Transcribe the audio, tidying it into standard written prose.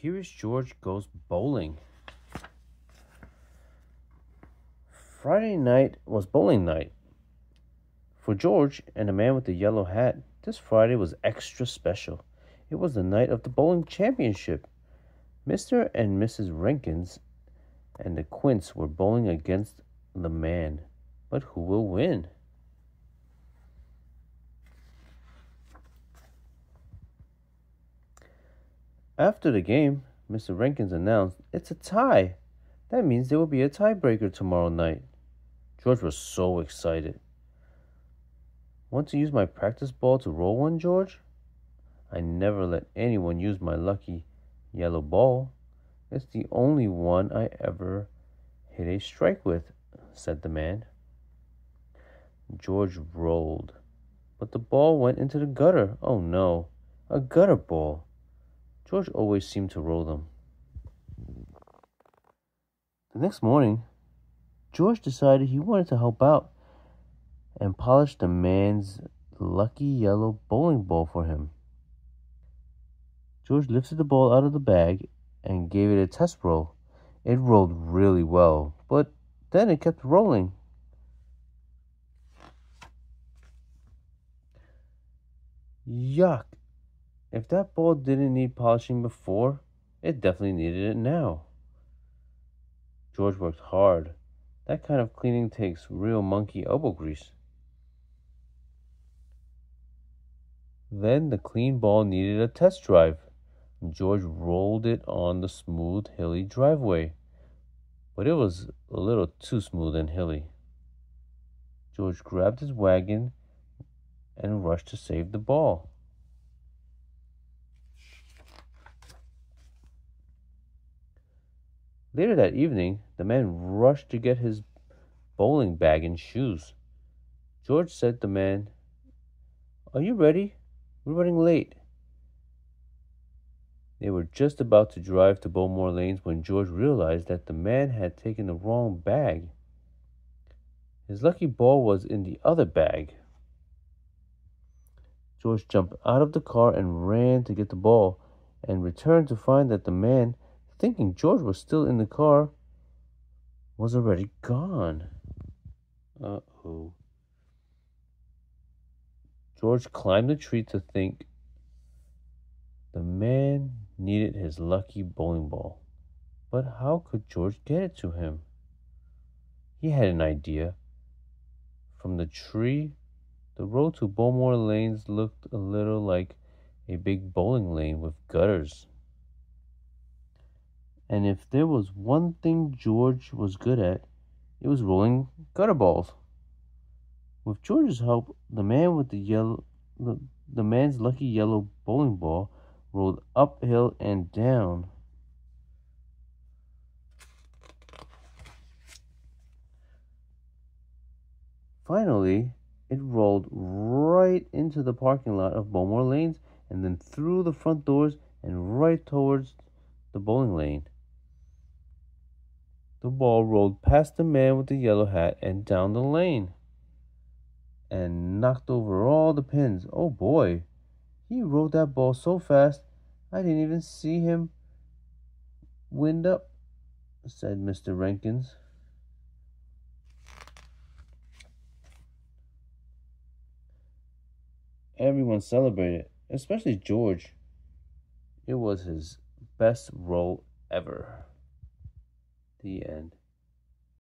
Curious George Goes Bowling. Friday night was bowling night. For George and the man with the yellow hat, this Friday was extra special. It was the night of the bowling championship. Mr. and Mrs. Rankins and the Quints were bowling against the man. But who will win? After the game, Mr. Rankins announced, "It's a tie. That means there will be a tiebreaker tomorrow night." George was so excited. "Want to use my practice ball to roll one, George?" "I never let anyone use my lucky yellow ball. It's the only one I ever hit a strike with," said the man. George rolled, but the ball went into the gutter. Oh no, a gutter ball. George always seemed to roll them. The next morning, George decided he wanted to help out and polish the man's lucky yellow bowling ball for him. George lifted the ball out of the bag and gave it a test roll. It rolled really well, but then it kept rolling. Yuck! If that ball didn't need polishing before, it definitely needed it now. George worked hard. That kind of cleaning takes real monkey elbow grease. Then the clean ball needed a test drive. George rolled it on the smooth, hilly driveway, but it was a little too smooth and hilly. George grabbed his wagon and rushed to save the ball. Later that evening, the man rushed to get his bowling bag and shoes. George said to the man, "Are you ready? We're running late." They were just about to drive to Bowmore Lanes when George realized that the man had taken the wrong bag. His lucky ball was in the other bag. George jumped out of the car and ran to get the ball, and returned to find that the man, thinking George was still in the car, was already gone. Uh-oh. George climbed the tree to think. The man needed his lucky bowling ball. But how could George get it to him? He had an idea. From the tree, the road to Bowmore Lanes looked a little like a big bowling lane with gutters. And if there was one thing George was good at, it was rolling gutter balls. With George's help, the man's lucky yellow bowling ball rolled uphill and down. Finally, it rolled right into the parking lot of Bowmore Lanes and then through the front doors and right towards the bowling lane. The ball rolled past the man with the yellow hat and down the lane and knocked over all the pins. Oh boy, he rolled that ball so fast I didn't even see him wind up, said Mr. Rankins. Everyone celebrated, especially George. It was his best roll ever. The end.